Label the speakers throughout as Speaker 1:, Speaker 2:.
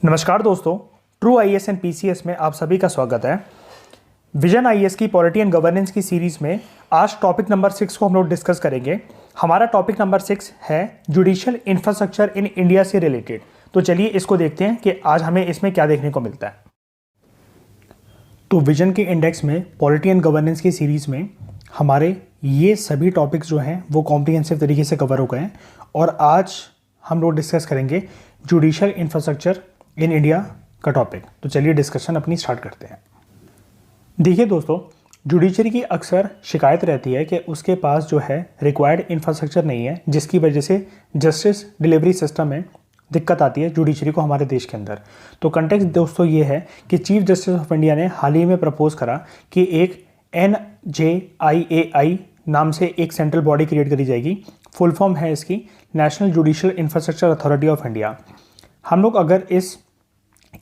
Speaker 1: नमस्कार दोस्तों, true IAS and PCS में आप सभी का स्वागत है। विजन आईएएस की पॉलिटी एंड गवर्नेंस की सीरीज़ में आज टॉपिक नंबर 6 को हम लोग डिस्कस करेंगे। हमारा टॉपिक नंबर 6 है जुडिशियल इंफ्रास्ट्रक्चर इन इंडिया से रिलेटेड। तो चलिए इसको देखते हैं कि आज हमें इसमें क्या देखने को मिलता है। तो विजन के इंडेक्स में पॉलिटी एंड गवर्नेंस की सीरीज़ में हमारे ये सभी टॉपिक्स जो हैं वो कॉम्प्रिहेंसिव तरीके से कवर हो गए हैं और आज हम लोग डिस्कस करेंगे जुडिशियल इंफ्रास्ट्रक्चर इन इंडिया का टॉपिक। तो चलिए डिस्कशन अपनी स्टार्ट करते हैं। देखिए दोस्तों, जुडिशरी की अक्सर शिकायत रहती है कि उसके पास जो है रिक्वायर्ड इंफ्रास्ट्रक्चर नहीं है, जिसकी वजह से जस्टिस डिलीवरी सिस्टम में दिक्कत आती है जुडिशरी को हमारे देश के अंदर। तो कंटेक्स्ट दोस्तों ये है कि चीफ जस्टिस ऑफ इंडिया ने हाल ही में प्रपोज करा कि एक NJIAI नाम से एक सेंट्रल बॉडी क्रिएट करी जाएगी। फुल फॉर्म है इसकी national judicial infrastructure authority of India. हम लोग अगर इस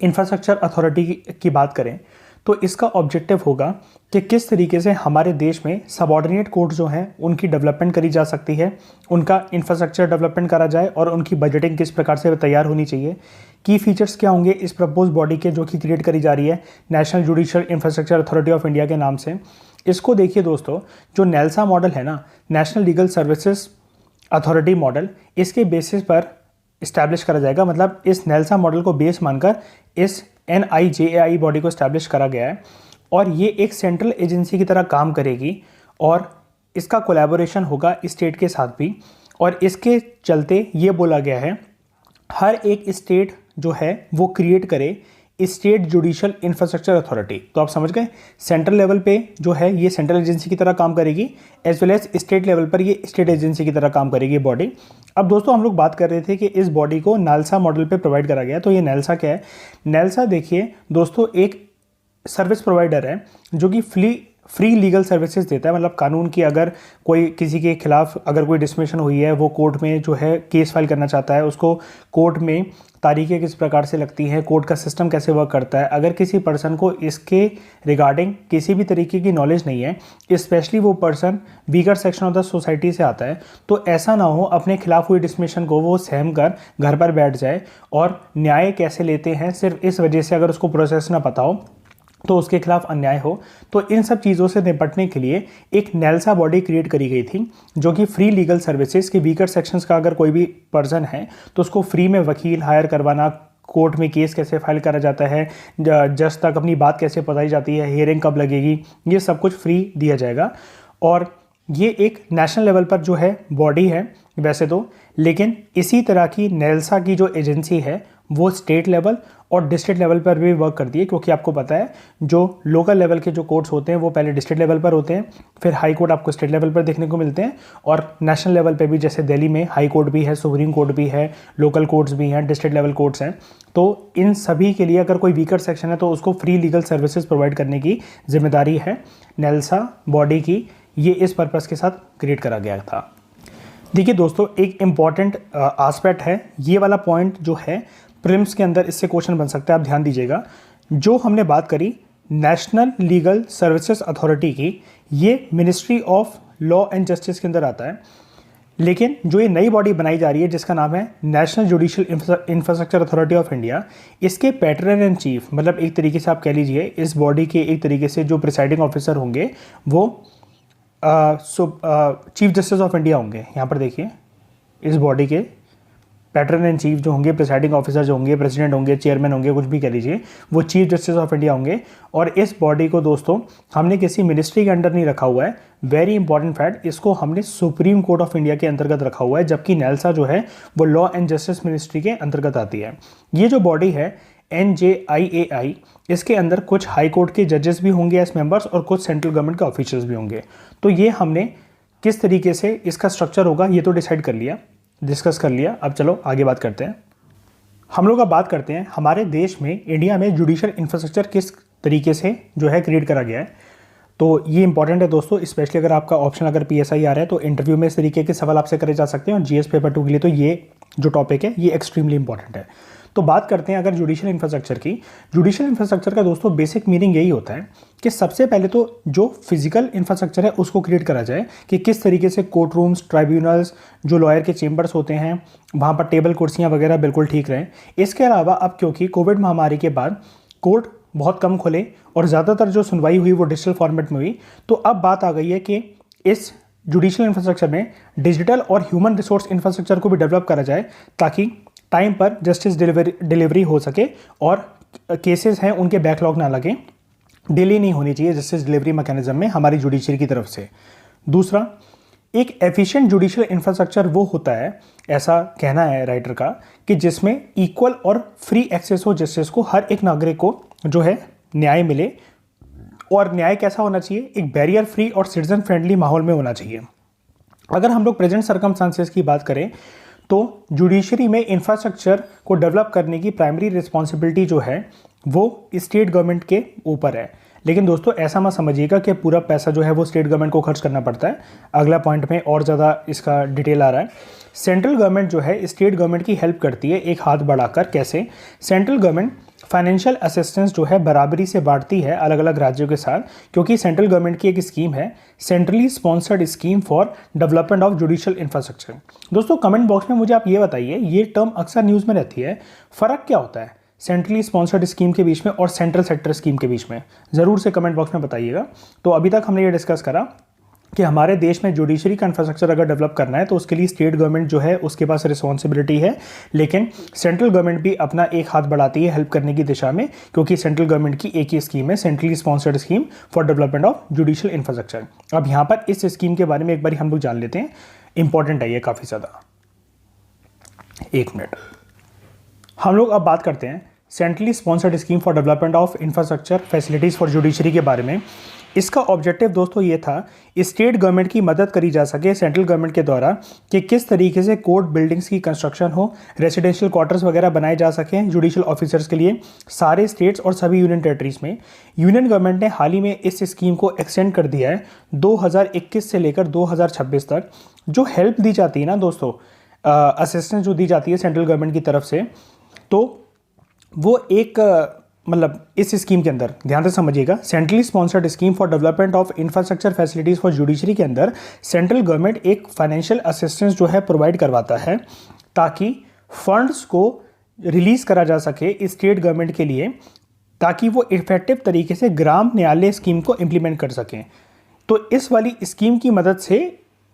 Speaker 1: इंफ्रास्ट्रक्चर अथॉरिटी की बात करें तो इसका ऑब्जेक्टिव होगा कि किस तरीके से हमारे देश में सबऑर्डिनेट कोर्ट जो हैं उनकी डेवलपमेंट करी जा सकती है, उनका इंफ्रास्ट्रक्चर डेवलपमेंट करा जाए और उनकी बजटिंग किस प्रकार से तैयार होनी चाहिए। की फीचर्स क्या होंगे इस प्रपोज बॉडी के जो कि क्रिएट करी जा रही है national judicial infrastructure authority of India के नाम से। इसको देखिए दोस्तों, जो नेल्सा मॉडल है ना, national legal services authority model, इसके बेसिस पर इस्टेब्लिश करा जाएगा। मतलब इस नेल्सा मॉडल को बेस मानकर इस NIJAI बॉडी को इस्टेब्लिश करा गया है और ये एक सेंट्रल एजेंसी की तरह काम करेगी और इसका कोलैबोरेशन होगा स्टेट के साथ भी। और इसके चलते ये बोला गया है हर एक स्टेट जो है वो क्रिएट करे स्टेट जुडिशियल इंफ्रास्ट्रक्चर अथॉरिटी। तो आप समझ गए, सेंट्रल लेवल पे जो है ये सेंट्रल एजेंसी की तरह काम करेगी, as well as state level पर ये स्टेट एजेंसी की तरह काम करेगी बॉडी। अब दोस्तों हम लोग बात कर रहे थे कि इस बॉडी को नालसा मॉडल पे प्रोवाइड करा गया। तो ये नेल्सा क्या है? नेल्सा देखिए दोस्तों एक सर्विस प्रोवाइडर है जो कि फ्री लीगल सर्विसेज देता है। मतलब कानून की अगर कोई किसी के खिलाफ अगर कोई डिस्मिशन हुई है, वो कोर्ट में जो है केस फाइल करना चाहता है, उसको कोर्ट में तारीखें किस प्रकार से लगती हैं, कोर्ट का सिस्टम कैसे वर्क करता है, अगर किसी पर्सन को इसके रिगार्डिंग किसी भी तरीके की नॉलेज नहीं है, स्पेशली वो person weaker section of the society से आता है, तो ऐसा ना हो अपने खिलाफ हुई डिस्मिशन को वो सहम कर घर पर बैठ जाए और न्याय कैसे लेते हैं सिर्फ इस वजह से अगर उसको प्रोसेस ना पता हो तो उसके खिलाफ अन्याय हो। तो इन सब चीज़ों से निपटने के लिए एक नेल्सा बॉडी क्रिएट करी गई थी जो कि फ्री लीगल सर्विसेज के वीकर सेक्शंस का अगर कोई भी पर्सन है तो उसको फ्री में वकील हायर करवाना, कोर्ट में केस कैसे फाइल करा जाता है, जज तक अपनी बात कैसे बताई जाती है, हियरिंग कब लगेगी, ये सब कुछ फ्री दिया जाएगा। और ये एक नेशनल लेवल पर जो है बॉडी है वैसे तो, लेकिन इसी तरह की नेल्सा की जो एजेंसी है वो स्टेट लेवल और डिस्ट्रिक्ट लेवल पर भी वर्क करती है। क्योंकि आपको पता है जो लोकल लेवल के जो कोर्ट्स होते हैं वो पहले डिस्ट्रिक्ट लेवल पर होते हैं, फिर हाई कोर्ट आपको स्टेट लेवल पर देखने को मिलते हैं और नेशनल लेवल पे भी जैसे दिल्ली में हाई कोर्ट भी है, सुप्रीम कोर्ट भी है, लोकल कोर्ट्स भी हैं, डिस्ट्रिक्ट लेवल कोर्ट्स हैं। तो इन सभी के लिए अगर कोई वीकर सेक्शन है तो उसको फ्री लीगल सर्विसेज प्रोवाइड करने की जिम्मेदारी है नेल्सा बॉडी की। ये इस पर्पज़ के साथ क्रिएट करा गया था। देखिए दोस्तों, एक इम्पॉर्टेंट एस्पेक्ट है ये वाला पॉइंट जो है प्रीलिम्स के अंदर, इससे क्वेश्चन बन सकता है, आप ध्यान दीजिएगा। जो हमने बात करी नेशनल लीगल सर्विसेज अथॉरिटी की, ये ministry of law and justice के अंदर आता है, लेकिन जो ये नई बॉडी बनाई जा रही है जिसका नाम है national judicial infrastructure authority of India, इसके पैटर्न एंड चीफ, मतलब एक तरीके से आप कह लीजिए इस बॉडी के एक तरीके से जो प्रिसाइडिंग ऑफिसर होंगे वो चीफ जस्टिस ऑफ इंडिया होंगे। यहाँ पर देखिए इस बॉडी के पैटर्न एंड चीफ जो होंगे, प्रिसाइडिंग ऑफिसर जो होंगे, प्रेसिडेंट होंगे, चेयरमैन होंगे, कुछ भी कह लीजिए, वो चीफ जस्टिस ऑफ इंडिया होंगे। और इस बॉडी को दोस्तों हमने किसी मिनिस्ट्री के अंडर नहीं रखा हुआ है, वेरी इंपॉर्टेंट फैक्ट, इसको हमने सुप्रीम कोर्ट ऑफ इंडिया के अंतर्गत रखा हुआ है, जबकि नेल्सा जो है वो लॉ एंड जस्टिस मिनिस्ट्री के अंतर्गत आती है। ये जो बॉडी है NJIAI, इसके अंदर कुछ हाई कोर्ट के जजेस भी होंगे एज मेंबर्स और कुछ सेंट्रल गवर्नमेंट के ऑफिसर्स भी होंगे। तो ये हमने किस तरीके से इसका स्ट्रक्चर होगा ये तो डिसाइड कर लिया, डिस्कस कर लिया। अब चलो आगे बात करते हैं। हम लोग अब बात करते हैं हमारे देश में, इंडिया में जुडिशियल इंफ्रास्ट्रक्चर किस तरीके से जो है क्रिएट करा गया है। तो ये इंपॉर्टेंट है दोस्तों, स्पेशली अगर आपका ऑप्शन अगर PSI आ रहा है तो इंटरव्यू में इस तरीके के सवाल आपसे करे जा सकते हैं और GS पेपर 2 के लिए तो ये जो टॉपिक है ये एक्सट्रीमली इंपॉर्टेंट है। तो बात करते हैं अगर जुडिशियल इंफ्रास्ट्रक्चर की। जुडिशियल इंफ्रास्ट्रक्चर का दोस्तों बेसिक मीनिंग यही होता है कि सबसे पहले तो जो फिजिकल इंफ्रास्ट्रक्चर है उसको क्रिएट करा जाए कि किस तरीके से कोर्ट रूम्स, ट्राइब्यूनल्स, जो लॉयर के चेंबर्स होते हैं वहाँ पर टेबल कुर्सियाँ वगैरह बिल्कुल ठीक रहें। इसके अलावा अब क्योंकि कोविड महामारी के बाद कोर्ट बहुत कम खुले और ज़्यादातर जो सुनवाई हुई वो डिजिटल फॉर्मेट में हुई, तो अब बात आ गई है कि इस जुडिशियल इंफ्रास्ट्रक्चर में डिजिटल और ह्यूमन रिसोर्स इंफ्रास्ट्रक्चर को भी डेवलप करा जाए ताकि टाइम पर जस्टिस डिलीवरी हो सके और केसेस हैं उनके बैकलॉग ना लगे, डिले नहीं होनी चाहिए जस्टिस डिलीवरी मैकेनिज्म में हमारी जुडिशरी की तरफ से। दूसरा, एक एफिशिएंट जुडिशियल इंफ्रास्ट्रक्चर वो होता है, ऐसा कहना है राइटर का, कि जिसमें इक्वल और फ्री एक्सेस हो जस्टिस को, हर एक नागरिक को जो है न्याय मिले। और न्याय कैसा होना चाहिए? एक बैरियर फ्री और सिटीजन फ्रेंडली माहौल में होना चाहिए। अगर हम लोग प्रेजेंट सर्कमस्टांसेस की बात करें तो जुडिशरी में इंफ्रास्ट्रक्चर को डेवलप करने की प्राइमरी रिस्पॉन्सिबिलिटी जो है वो स्टेट गवर्नमेंट के ऊपर है। लेकिन दोस्तों ऐसा मत समझिएगा कि पूरा पैसा जो है वो स्टेट गवर्नमेंट को खर्च करना पड़ता है। अगला पॉइंट में और ज़्यादा इसका डिटेल आ रहा है। सेंट्रल गवर्नमेंट जो है स्टेट गवर्नमेंट की हेल्प करती है एक हाथ बढ़ाकर। कैसे? सेंट्रल गवर्नमेंट फाइनेंशियल असिस्टेंस जो है बराबरी से बांटती है अलग अलग राज्यों के साथ, क्योंकि सेंट्रल गवर्नमेंट की एक स्कीम है, centrally sponsored scheme for development of judicial infrastructure. दोस्तों कमेंट बॉक्स में मुझे आप ये बताइए, ये टर्म अक्सर न्यूज़ में रहती है, फ़र्क क्या होता है सेंट्रली स्पॉन्सर्ड स्कीम के बीच में और सेंट्रल सेक्टर स्कीम के बीच में? ज़रूर से कमेंट बॉक्स में बताइएगा। तो अभी तक हमने ये डिस्कस करा कि हमारे देश में जुडिशरी का इंफ्रास्ट्रक्चर अगर डेवलप करना है तो उसके लिए स्टेट गवर्नमेंट जो है उसके पास रिस्पॉन्सिबिलिटी है, लेकिन सेंट्रल गवर्नमेंट भी अपना एक हाथ बढ़ाती है हेल्प करने की दिशा में, क्योंकि सेंट्रल गवर्नमेंट की एक ही स्कीम है, centrally sponsored scheme for development of judicial infrastructure. अब यहाँ पर इस स्कीम के बारे में एक बार हम लोग जान लेते हैं, इंपॉर्टेंट है ये काफ़ी ज़्यादा। एक मिनट, हम लोग अब बात करते हैं centrally sponsored scheme for development of infrastructure facilities for judiciary के बारे में। इसका ऑब्जेक्टिव दोस्तों ये था स्टेट गवर्नमेंट की मदद करी जा सके सेंट्रल गवर्नमेंट के द्वारा कि किस तरीके से कोर्ट बिल्डिंग्स की कंस्ट्रक्शन हो, रेजिडेंशियल क्वार्टर्स वगैरह बनाए जा सकें जुडिशियल ऑफिसर्स के लिए सारे स्टेट्स और सभी यूनियन टेरिटरीज में। यूनियन गवर्नमेंट ने हाल ही में इस स्कीम को एक्सटेंड कर दिया है 2021 से लेकर 2026 तक। जो हेल्प दी जाती है ना दोस्तों, असिस्टेंस जो दी जाती है सेंट्रल गवर्नमेंट की तरफ से, तो वो एक मतलब इस स्कीम के अंदर ध्यान से समझिएगा, centrally sponsored scheme for development of infrastructure facilities for judiciary के अंदर सेंट्रल गवर्नमेंट एक फाइनेंशियल असिस्टेंस जो है प्रोवाइड करवाता है ताकि फंड्स को रिलीज़ करा जा सके स्टेट गवर्नमेंट के लिए, ताकि वो इफेक्टिव तरीके से ग्राम न्यायालय स्कीम को इम्प्लीमेंट कर सकें। तो इस वाली स्कीम की मदद से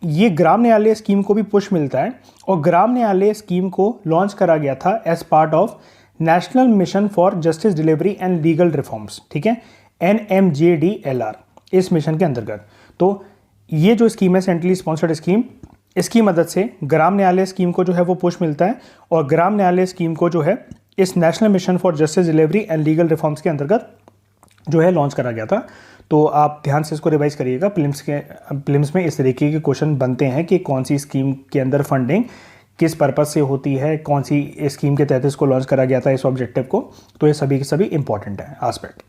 Speaker 1: ये ग्राम न्यायालय स्कीम को भी पुश मिलता है, और ग्राम न्यायालय स्कीम को लॉन्च करा गया था as part of national mission for justice delivery and legal reforms, ठीक है, NMJDLR, इस मिशन के अंतर्गत। तो ये जो स्कीम है सेंट्रली स्पॉन्सर्ड स्कीम, इसकी मदद से ग्राम न्यायालय स्कीम को जो है वो पुश मिलता है, और ग्राम न्यायालय स्कीम को जो है इस national mission for justice delivery and legal reforms के अंतर्गत जो है लॉन्च करा गया था। तो आप ध्यान से इसको रिवाइज करिएगा, प्रीलिम्स में इस तरीके के क्वेश्चन बनते हैं कि कौन सी स्कीम के अंदर फंडिंग किस पर्पस से होती है, कौन सी स्कीम के तहत इसको लॉन्च करा गया था इस ऑब्जेक्टिव को। तो ये सभी के सभी इंपॉर्टेंट है एस्पेक्ट।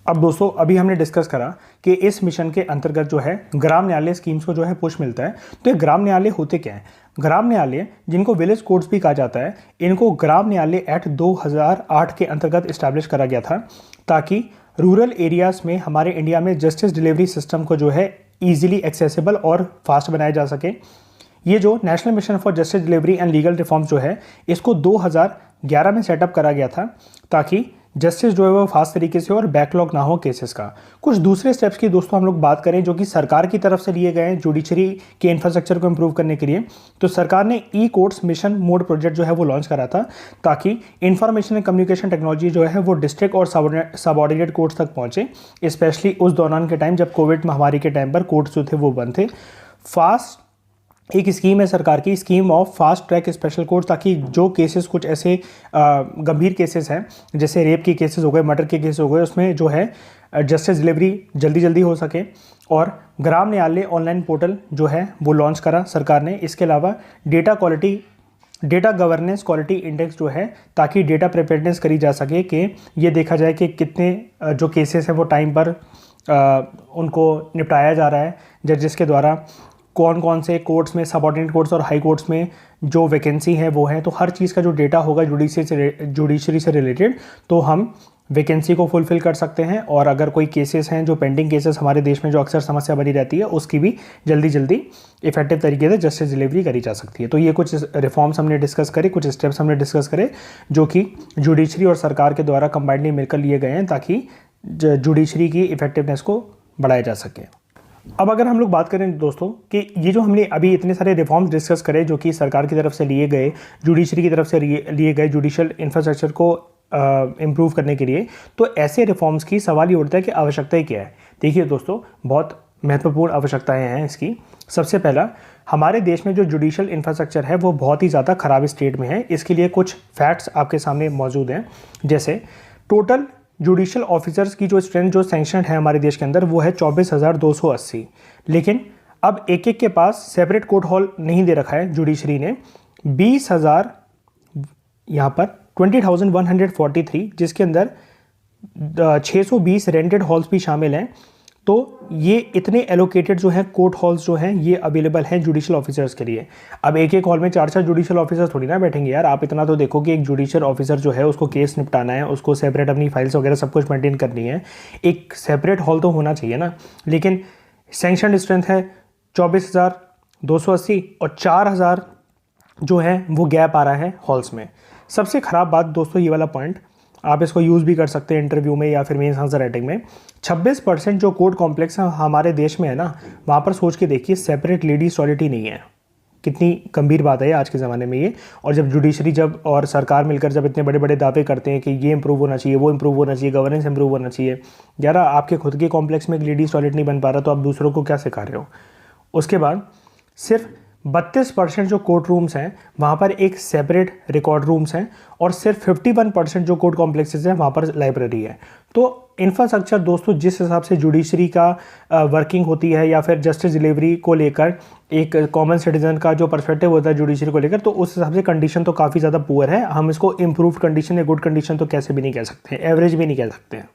Speaker 1: अब दोस्तों अभी हमने डिस्कस करा कि इस मिशन के अंतर्गत जो है ग्राम न्यायालय स्कीम्स को जो है पुश मिलता है। तो ये ग्राम न्यायालय होते क्या हैं? ग्राम न्यायालय, जिनको विलेज कोर्ट्स भी कहा जाता है, इनको ग्राम न्यायालय एक्ट 2008 के अंतर्गत इस्टेब्लिश करा गया था ताकि रूरल एरियाज़ में हमारे इंडिया में जस्टिस डिलीवरी सिस्टम को जो है ईजिली एक्सेसिबल और फास्ट बनाया जा सके। ये जो national mission for justice delivery and legal reforms जो है इसको 2011 में सेटअप करा गया था ताकि जस्टिस जो है वो फास्ट तरीके से और बैकलॉग ना हो केसेस का। कुछ दूसरे स्टेप्स की दोस्तों हम लोग बात करें जो कि सरकार की तरफ से लिए गए हैं जुडिशरी के इंफ्रास्ट्रक्चर को इम्प्रूव करने के लिए, तो सरकार ने ई कोर्ट्स मिशन मोड प्रोजेक्ट जो है वो लॉन्च करा था ताकि इंफॉर्मेशन एंड कम्युनिकेशन टेक्नोलॉजी जो है वो डिस्ट्रिक्ट और सबऑर्डिनेट कोर्ट्स तक पहुँचे, स्पेशली उस दौरान के टाइम जब कोविड महामारी के टाइम पर कोर्ट्स जो थे वो बंद थे। फास्ट एक स्कीम है सरकार की, scheme of fast track special court, ताकि जो केसेस कुछ ऐसे गंभीर केसेस हैं जैसे रेप के केसेस हो गए, मर्डर के केसेस हो गए, उसमें जो है जस्टिस डिलीवरी जल्दी जल्दी हो सके। और ग्राम न्यायालय ऑनलाइन पोर्टल जो है वो लॉन्च करा सरकार ने। इसके अलावा डेटा गवर्नेंस क्वालिटी इंडेक्स जो है, ताकि डेटा प्रिपेयर्डनेस करी जा सके कि ये देखा जाए कि कितने जो केसेस हैं वो टाइम पर उनको निपटाया जा रहा है जजेस के द्वारा, कौन कौन से कोर्ट्स में, सबऑर्डिनेट कोर्ट्स और हाई कोर्ट्स में जो वैकेंसी है वो है, तो हर चीज़ का जो डेटा होगा जुडिशरी से रिलेटेड, तो हम वैकेंसी को फुलफ़िल कर सकते हैं। और अगर कोई केसेस हैं जो पेंडिंग केसेस हमारे देश में जो अक्सर समस्या बनी रहती है, उसकी भी जल्दी जल्दी इफेक्टिव तरीके से जस्टिस डिलीवरी करी जा सकती है। तो ये कुछ रिफॉर्म्स हमने डिस्कस करे, कुछ स्टेप्स हमने डिस्कस करे जो कि जुडिशरी और सरकार के द्वारा कंबाइंडली मिलकर लिए गए हैं ताकि जुडिशरी की इफेक्टिवनेस को बढ़ाया जा सके। अब अगर हम लोग बात करें दोस्तों कि ये जो हमने अभी इतने सारे रिफॉर्म्स डिस्कस करे जो कि सरकार की तरफ से लिए गए, जुडिशरी की तरफ से लिए गए जुडिशल इंफ्रास्ट्रक्चर को इम्प्रूव करने के लिए, तो ऐसे रिफॉर्म्स की सवाल ये उठता है कि आवश्यकता क्या है। देखिए दोस्तों, बहुत महत्वपूर्ण आवश्यकताएं हैं इसकी। सबसे पहला, हमारे देश में जो जुडिशल इंफ्रास्ट्रक्चर है वो बहुत ही ज़्यादा ख़राब स्टेट में है। इसके लिए कुछ फैक्ट्स आपके सामने मौजूद हैं। जैसे टोटल जुडिशल ऑफिसर्स की जो स्ट्रेंथ जो सैंक्शनड है हमारे देश के अंदर वो है 24,280, लेकिन अब एक एक के पास सेपरेट कोर्ट हॉल नहीं दे रखा है जुडिशरी ने। 20,000 यहाँ पर 20,143, जिसके अंदर 620 रेंटेड हॉल्स भी शामिल हैं। तो ये इतने एलोकेटेड जो हैं कोर्ट हॉल्स जो हैं ये अवेलेबल हैं जुडिशल ऑफिसर्स के लिए। अब एक एक हॉल में 4-4 जुडिशल ऑफिसर्स थोड़ी ना बैठेंगे यार। आप इतना तो देखो कि एक जुडिशल ऑफिसर जो है उसको केस निपटाना है, उसको सेपरेट अपनी फाइल्स वगैरह सब कुछ मेंटेन करनी है, एक सेपरेट हॉल तो होना चाहिए ना। लेकिन सैंक्शनड स्ट्रेंथ है 24,280 और 4,000 जो है वो गैप आ रहा है हॉल्स में। सबसे ख़राब बात दोस्तों ये वाला पॉइंट, आप इसको यूज़ भी कर सकते हैं इंटरव्यू में या फिर मेंस आंसर राइटिंग में। 26% जो कोर्ट कॉम्प्लेक्स हमारे देश में है ना, वहाँ पर सोच के देखिए सेपरेट लेडीज टॉयलेट ही नहीं है। कितनी गंभीर बात है आज के ज़माने में ये। और जब जुडिशरी जब और सरकार मिलकर जब इतने बड़े बड़े दावे करते हैं कि ये इंप्रूव होना चाहिए, वो इंप्रूव होना चाहिए, गवर्नेंस इंप्रूव होना चाहिए, यार आपके खुद के कॉम्प्लेक्स में एक लेडीज टॉयलेट नहीं बन पा रहा तो आप दूसरों को क्या सिखा रहे हो। उसके बाद सिर्फ 32% जो कोर्ट रूम्स हैं वहाँ पर एक सेपरेट रिकॉर्ड रूम्स हैं और सिर्फ 51% जो कोर्ट कॉम्प्लेक्सेस हैं वहाँ पर लाइब्रेरी है। तो इंफ्रास्ट्रक्चर दोस्तों जिस हिसाब से जुडिशरी का वर्किंग होती है या फिर जस्टिस डिलीवरी को लेकर एक कॉमन सिटीजन का जो पर्सपेक्टिव होता है जुडिशरी को लेकर, तो उस हिसाब से कंडीशन तो काफ़ी ज़्यादा पुअर है। हम इसको इम्प्रूव्ड कंडीशन या गुड कंडीशन तो कैसे भी नहीं कह सकते, एवरेज भी नहीं कह सकते हैं।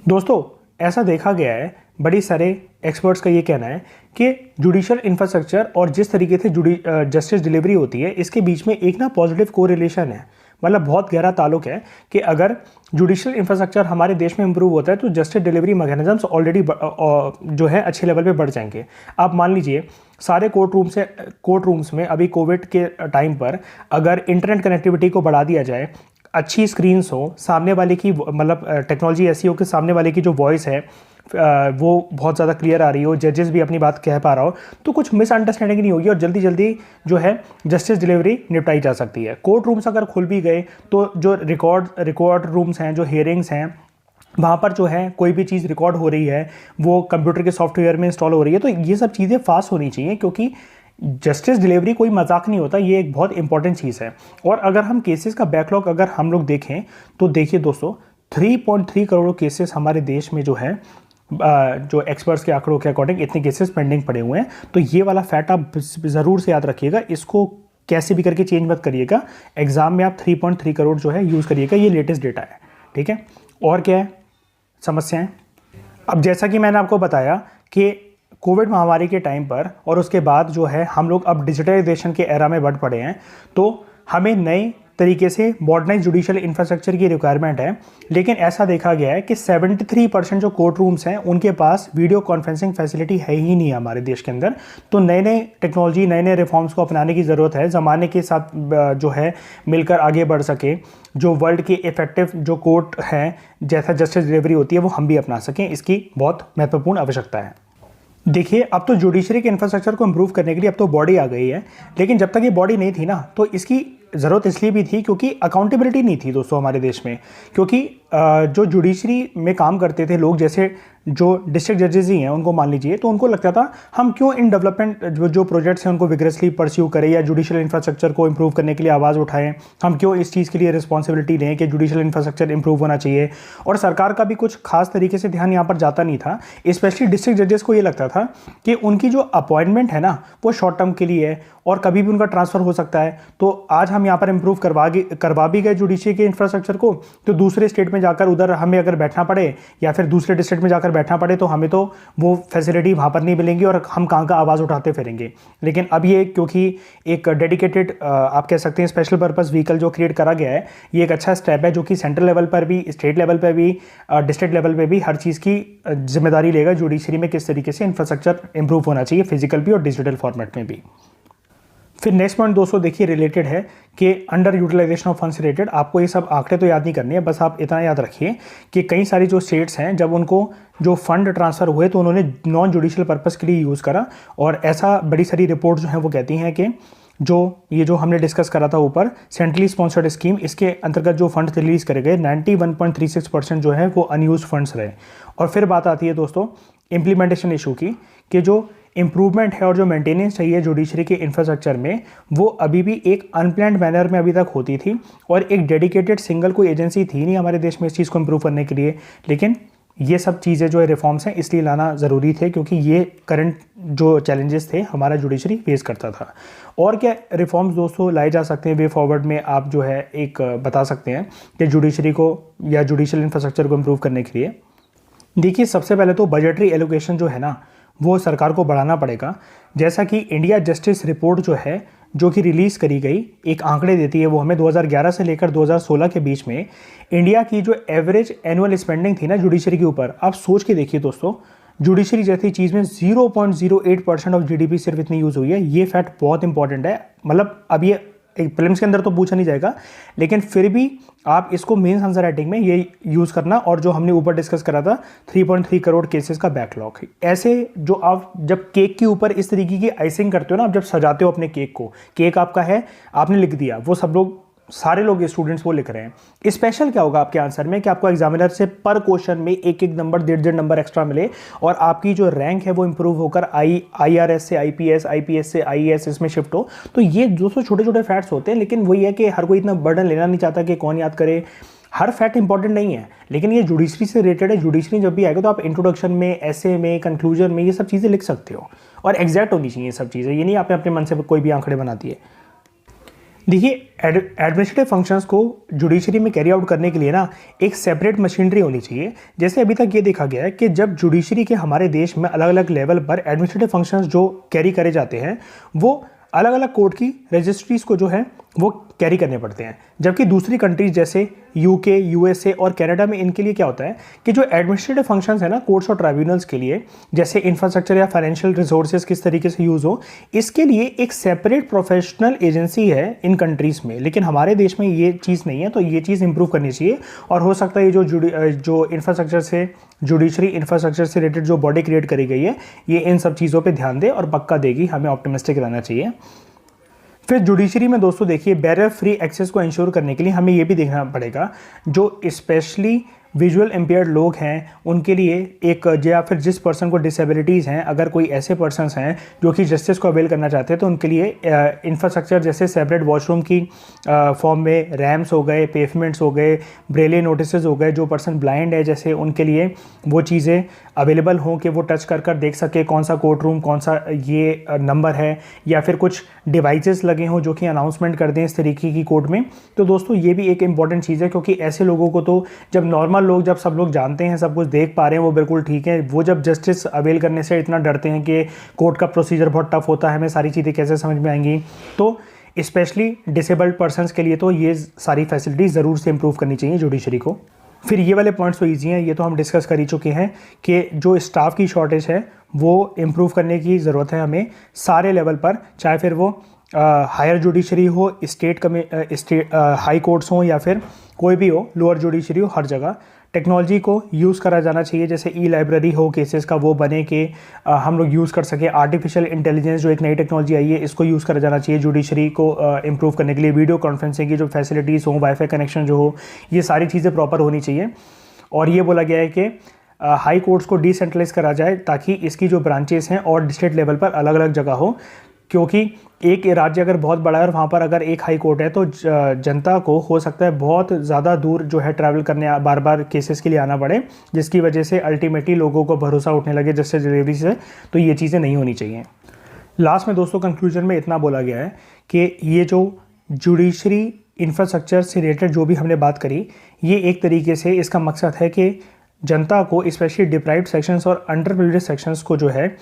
Speaker 1: दोस्तों ऐसा देखा गया है, बड़ी सारे एक्सपर्ट्स का ये कहना है कि जुडिशल इंफ्रास्ट्रक्चर और जिस तरीके से जस्टिस डिलीवरी होती है इसके बीच में एक ना पॉजिटिव कोरिलेशन है, मतलब बहुत गहरा ताल्लुक है कि अगर जुडिशल इंफ्रास्ट्रक्चर हमारे देश में इंप्रूव होता है तो जस्टिस डिलीवरी मैकेनिज्म्स ऑलरेडी जो है अच्छे लेवल पे बढ़ जाएंगे। आप मान लीजिए सारे कोर्ट रूम्स में अभी कोविड के टाइम पर अगर इंटरनेट कनेक्टिविटी को बढ़ा दिया जाए, अच्छी स्क्रीन्स हो, सामने वाले की मतलब टेक्नोलॉजी ऐसी हो कि सामने वाले की जो वॉइस है वो बहुत ज़्यादा क्लियर आ रही हो, जजेस भी अपनी बात कह पा रहा हो, तो कुछ मिसअंडरस्टैंडिंग नहीं होगी और जल्दी जल्दी जो है जस्टिस डिलीवरी निपटाई जा सकती है। कोर्ट रूम्स अगर खुल भी गए तो जो रिकॉर्ड रूम्स हैं, जो हियरिंग्स हैं, वहाँ पर जो है कोई भी चीज़ रिकॉर्ड हो रही है वो कंप्यूटर के सॉफ्टवेयर में इंस्टॉल हो रही है। तो ये सब चीज़ें फास्ट होनी चाहिए क्योंकि जस्टिस डिलीवरी कोई मजाक नहीं होता, ये एक बहुत इंपॉर्टेंट चीज़ है। और अगर हम केसेस का बैकलॉग अगर हम लोग देखें तो देखिए दोस्तों 3.3 करोड़ केसेस हमारे देश में जो है जो एक्सपर्ट्स के आंकड़ों के अकॉर्डिंग इतने केसेस पेंडिंग पड़े हुए हैं। तो ये वाला फैक्ट आप ज़रूर से याद रखिएगा, इसको कैसे भी करके चेंज मत करिएगा। एग्जाम में आप 3.3 करोड़ जो है यूज़ करिएगा, ये लेटेस्ट डेटा है, ठीक है। और क्या है समस्याएं, अब जैसा कि मैंने आपको बताया कि कोविड महामारी के टाइम पर और उसके बाद जो है हम लोग अब डिजिटलाइजेशन के एरा में बढ़ पड़े हैं, तो हमें नए तरीके से मॉडर्नाइज जुडिशियल इंफ्रास्ट्रक्चर की रिक्वायरमेंट है। लेकिन ऐसा देखा गया है कि 73% जो कोर्ट रूम्स हैं उनके पास वीडियो कॉन्फ्रेंसिंग फैसिलिटी है ही नहीं हमारे देश के अंदर। तो नए नए टेक्नोलॉजी, नए नए रिफॉर्म्स को अपनाने की ज़रूरत है, ज़माने के साथ जो है मिलकर आगे बढ़ सके। जो वर्ल्ड के इफेक्टिव जो कोर्ट हैं, जैसा जस्टिस डिलीवरी होती है, वो हम भी अपना सकें, इसकी बहुत महत्वपूर्ण आवश्यकता है। देखिए अब तो जुडिशरी के इंफ्रास्ट्रक्चर को इम्प्रूव करने के लिए अब तो बॉडी आ गई है, लेकिन जब तक ये बॉडी नहीं थी ना तो इसकी ज़रूरत इसलिए भी थी क्योंकि अकाउंटेबिलिटी नहीं थी दोस्तों हमारे देश में। क्योंकि जो जुडिशरी में काम करते थे लोग, जैसे जो डिस्ट्रिक्ट जजेस ही हैं उनको मान लीजिए, तो उनको लगता था हम क्यों इन डेवलपमेंट जो प्रोजेक्ट्स हैं उनको विग्रेसली परस्यू करें या जुडिशियल इंफ्रास्ट्रक्चर को इंप्रूव करने के लिए आवाज़ उठाएं, हम क्यों इस चीज़ के लिए रिस्पॉन्सिबिलिटी लें कि जुडिशियल इंफ्रास्ट्रक्चर इंप्रूव होना चाहिए। और सरकार का भी कुछ खास तरीके से ध्यान यहाँ पर जाता नहीं था। स्पेशली डिस्ट्रिक्ट जजेस को ये लगता था कि उनकी जो अपॉइंटमेंट है ना वो शॉर्ट टर्म के लिए है और कभी भी उनका ट्रांसफ़र हो सकता है। तो आज हम यहाँ पर इंप्रूव करवा भी गए जुडिशरी के इंफ्रास्ट्रक्चर को, तो दूसरे स्टेट में जाकर उधर हमें अगर बैठना पड़े या फिर दूसरे डिस्ट्रिक्ट में जाकर बैठना पड़े तो हमें तो वो फैसिलिटी वहाँ पर नहीं मिलेंगी और हम कहाँ का आवाज़ उठाते फिरेंगे। लेकिन अब ये क्योंकि एक डेडिकेटेड आप कह सकते हैं स्पेशल पर्पस व्हीकल जो क्रिएट करा गया है, ये एक अच्छा स्टेप है जो कि सेंट्रल लेवल पर भी, स्टेट लेवल पर भी, डिस्ट्रिक्ट लेवल पर भी हर चीज़ की जिम्मेदारी लेगा जुडिशरी में किस तरीके से इंफ्रास्ट्रक्चर इंप्रूव होना चाहिए फिजिकल भी और डिजिटल फॉर्मेट में भी। फिर नेक्स्ट पॉइंट दोस्तों देखिए रिलेटेड है कि under utilisation of funds related. आपको ये सब आंकड़े तो याद नहीं करने हैं, बस आप इतना याद रखिए कि कई सारी जो स्टेट्स हैं जब उनको जो फंड ट्रांसफ़र हुए तो उन्होंने नॉन जुडिशियल पर्पस के लिए यूज़ करा, और ऐसा बड़ी सारी रिपोर्ट जो हैं वो कहती हैं कि जो हमने डिस्कस करा था ऊपर सेंट्रली स्पॉन्सर्ड स्कीम, इसके अंतर्गत जो फंड रिलीज़ करे गए 91.36% जो है वो अनयूज फंड्स रहे। और फिर बात आती है दोस्तों इम्प्लीमेंटेशन इशू की, कि जो इम्प्रूवमेंट है और जो मेंटेनेंस चाहिए जुडिशरी के इंफ्रास्ट्रक्चर में, वो अभी भी एक अनप्लान्ड मैनर में अभी तक होती थी, और एक डेडिकेटेड सिंगल कोई एजेंसी थी नहीं हमारे देश में इस चीज़ को इम्प्रूव करने के लिए। लेकिन ये सब चीज़ें जो है रिफॉर्म्स हैं इसलिए लाना ज़रूरी थे, क्योंकि ये करंट जो चैलेंजेस थे हमारा जुडिशरी फेस करता था। और क्या रिफॉर्म्स दोस्तों लाए जा सकते हैं वे फॉरवर्ड में, आप जो है एक बता सकते हैं कि जुडिशरी को या जुडिशल इंफ्रास्ट्रक्चर को इम्प्रूव करने के लिए? देखिए, सबसे पहले तो बजटरी एलोकेशन जो है ना वो सरकार को बढ़ाना पड़ेगा। जैसा कि इंडिया जस्टिस रिपोर्ट जो है, जो कि रिलीज़ करी गई, एक आंकड़े देती है वो हमें 2011 से लेकर 2016 के बीच में इंडिया की जो एवरेज एनुअल स्पेंडिंग थी ना जुडिशरी के ऊपर, आप सोच के देखिए दोस्तों, जुडिशरी जैसी चीज़ में 0.08% ऑफ जीडीपी सिर्फ इतनी यूज़ हुई है। ये फैक्ट बहुत इंपॉर्टेंट है। मतलब अब ये एक प्रीलिम्स के अंदर तो पूछा नहीं जाएगा, लेकिन फिर भी आप इसको मेंस आंसर राइटिंग में ये यूज़ करना। और जो हमने ऊपर डिस्कस करा था 3.3 करोड़ केसेस का बैकलॉग, ऐसे जो आप जब केक के ऊपर इस तरीके की आइसिंग करते हो ना, आप जब सजाते हो अपने केक को, केक आपका है, आपने लिख दिया, वो सब लोग सारे लोग स्टूडेंट्स वो लिख रहे हैं। स्पेशल क्या होगा आपके आंसर में कि आपको एग्जामिनर से पर क्वेश्चन में एक नंबर, 1.5 नंबर एक्स्ट्रा मिले, और आपकी जो रैंक है वो इंप्रूव होकर IRS से IPS से IAS इसमें शिफ्ट हो। तो ये 200 छोटे छोटे फैक्ट्स होते हैं, लेकिन वही है कि हर कोई इतना बर्डन लेना नहीं चाहता कि कौन याद करे। हर फैक्ट इंपॉर्टेंट नहीं है, लेकिन ये जुडिशरी से रिलेटेड है। जुडिशरी जब भी आएगा तो आप इंट्रोडक्शन में, ऐसे में, कंक्लूजन में ये सब चीज़ें लिख सकते हो, और एग्जैक्ट होनी चाहिए ये सब चीज़ें। ये नहीं आपने अपने मन से कोई भी आंकड़े बना दिए। देखिए, एडमिनिस्ट्रेटिव फंक्शंस को जुडिशरी में कैरी आउट करने के लिए ना एक सेपरेट मशीनरी होनी चाहिए। जैसे अभी तक ये देखा गया है कि जब जुडिशरी के हमारे देश में अलग अलग लेवल पर एडमिनिस्ट्रेटिव फंक्शंस जो कैरी करे जाते हैं, वो अलग अलग कोर्ट की रजिस्ट्रीज को जो है वो कैरी करने पड़ते हैं। जबकि दूसरी कंट्रीज जैसे UK, USA और कनाडा में इनके लिए क्या होता है कि जो एडमिनिस्ट्रेटिव फंक्शंस है ना कोर्ट्स और ट्राइब्यूनल्स के लिए, जैसे इंफ्रास्ट्रक्चर या फाइनेंशियल रिसोर्सेज किस तरीके से यूज़ हो, इसके लिए एक सेपरेट प्रोफेशनल एजेंसी है इन कंट्रीज़ में। लेकिन हमारे देश में ये चीज़ नहीं है, तो ये चीज़ इंप्रूव करनी चाहिए। और हो सकता है ये जो इंफ्रास्ट्रक्चर से, जुडिशरी इंफ्रास्ट्रक्चर से रिलेटेड जो बॉडी क्रिएट करी गई है, ये इन सब चीज़ों पर ध्यान दे और पक्का देगी, हमें ऑप्टिमिस्टिक रहना चाहिए। फिर जुडिशरी में दोस्तों देखिए, बैरियर फ्री एक्सेस को इंश्योर करने के लिए हमें ये भी देखना पड़ेगा जो स्पेशली विजुअल इम्पेयर्ड लोग हैं उनके लिए एक, या फिर जिस पर्सन को डिसेबिलिटीज़ हैं, अगर कोई ऐसे पर्सन्स हैं जो कि जस्टिस को अवेल करना चाहते हैं, तो उनके लिए इंफ्रास्ट्रक्चर जैसे सेपरेट वॉशरूम की फॉर्म में रैम्प्स हो गए, पेवमेंट्स हो गए, ब्रेले नोटिसेस हो गए। जो पर्सन ब्लाइंड है जैसे, उनके लिए वो चीज़ें अवेलेबल हों कि वो टच कर देख सके कौन सा कोर्ट रूम, कौन सा ये नंबर है, या फिर कुछ डिवाइसेस लगे हों जो कि अनाउंसमेंट कर दें इस तरीके की कोर्ट में। तो दोस्तों ये भी एक इंपॉर्टेंट चीज़ है, क्योंकि ऐसे लोगों को तो जब नॉर्मल लोग, जब सब लोग जानते हैं, सब कुछ देख पा रहे हैं, वो बिल्कुल ठीक है, वो जब जस्टिस अवेल करने से इतना डरते हैं कि कोर्ट का प्रोसीजर बहुत टफ होता है, हमें सारी चीज़ें कैसे समझ में आएंगी, तो स्पेशली डिसेबल्ड पर्सनस के लिए तो ये सारी फैसिलिटीज़ ज़रूर से इंप्रूव करनी चाहिए जुडिशरी को। फिर ये वाले पॉइंट्स तो ईजी हैं, ये तो हम डिस्कस कर ही चुके हैं कि जो स्टाफ की शॉर्टेज है वो इम्प्रूव करने की ज़रूरत है हमें सारे लेवल पर, चाहे फिर वो हायर जुडिशरी हो, स्टेट हाई कोर्ट्स हों, या फिर कोई भी हो, लोअर जुडिशरी हो, हर जगह टेक्नोलॉजी को यूज़ करा जाना चाहिए। जैसे लाइब्रेरी हो केसेस का, वो बने कि हम लोग यूज़ कर सकें। आर्टिफिशियल इंटेलिजेंस जो एक नई टेक्नोलॉजी आई है, इसको यूज़ करा जाना चाहिए जुडिशरी को इम्प्रूव करने के लिए। वीडियो कॉन्फ्रेंसिंग की जो फैसिलिटीज़ हो, वाईफाई कनेक्शन जो हो, ये सारी चीज़ें प्रॉपर होनी चाहिए। और ये बोला गया है कि हाई कोर्ट्स को डिसेंट्रलाइज करा जाए, ताकि इसकी जो ब्रांचेस हैं और डिस्ट्रिक्ट लेवल पर अलग अलग जगह हो। क्योंकि एक राज्य अगर बहुत बड़ा है और वहाँ पर अगर एक हाई कोर्ट है, तो जनता को हो सकता है बहुत ज़्यादा दूर जो है ट्रैवल करने, बार बार केसेस के लिए आना पड़े, जिसकी वजह से अल्टीमेटली लोगों को भरोसा उठने लगे जस्टिस डिलीवरी से। तो ये चीज़ें नहीं होनी चाहिए। लास्ट में दोस्तों कंक्लूजन में इतना बोला गया है कि ये जो जुडिशरी इंफ्रास्ट्रक्चर से रिलेटेड जो भी हमने बात करी, ये एक तरीके से इसका मकसद है कि जनता को, स्पेशली डिप्राइव्ड सेक्शंस और अंडर प्रिविलेज्ड सेक्शंस को जो है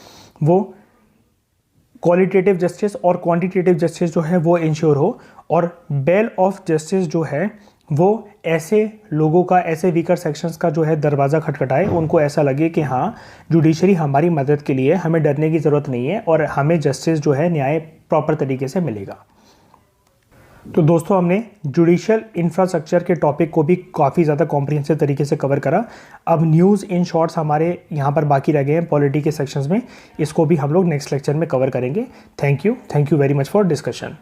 Speaker 1: वो क्वालिटेटिव जस्टिस और क्वांटिटेटिव जस्टिस जो है वो इंश्योर हो, और बेल ऑफ जस्टिस जो है वो ऐसे लोगों का, ऐसे वीकर सेक्शंस का जो है दरवाज़ा खटखटाए, उनको ऐसा लगे कि हाँ जुडिशरी हमारी मदद के लिए, हमें डरने की ज़रूरत नहीं है और हमें जस्टिस जो है, न्याय प्रॉपर तरीके से मिलेगा। तो दोस्तों हमने जुडिशियल इंफ्रास्ट्रक्चर के टॉपिक को भी काफ़ी ज़्यादा कॉम्प्रिहेंसिव तरीके से कवर करा। अब न्यूज़ इन शॉर्ट्स हमारे यहाँ पर बाकी रह गए हैं पॉलिटी के सेक्शंस में, इसको भी हम लोग नेक्स्ट लेक्चर में कवर करेंगे। Thank you very much for discussion.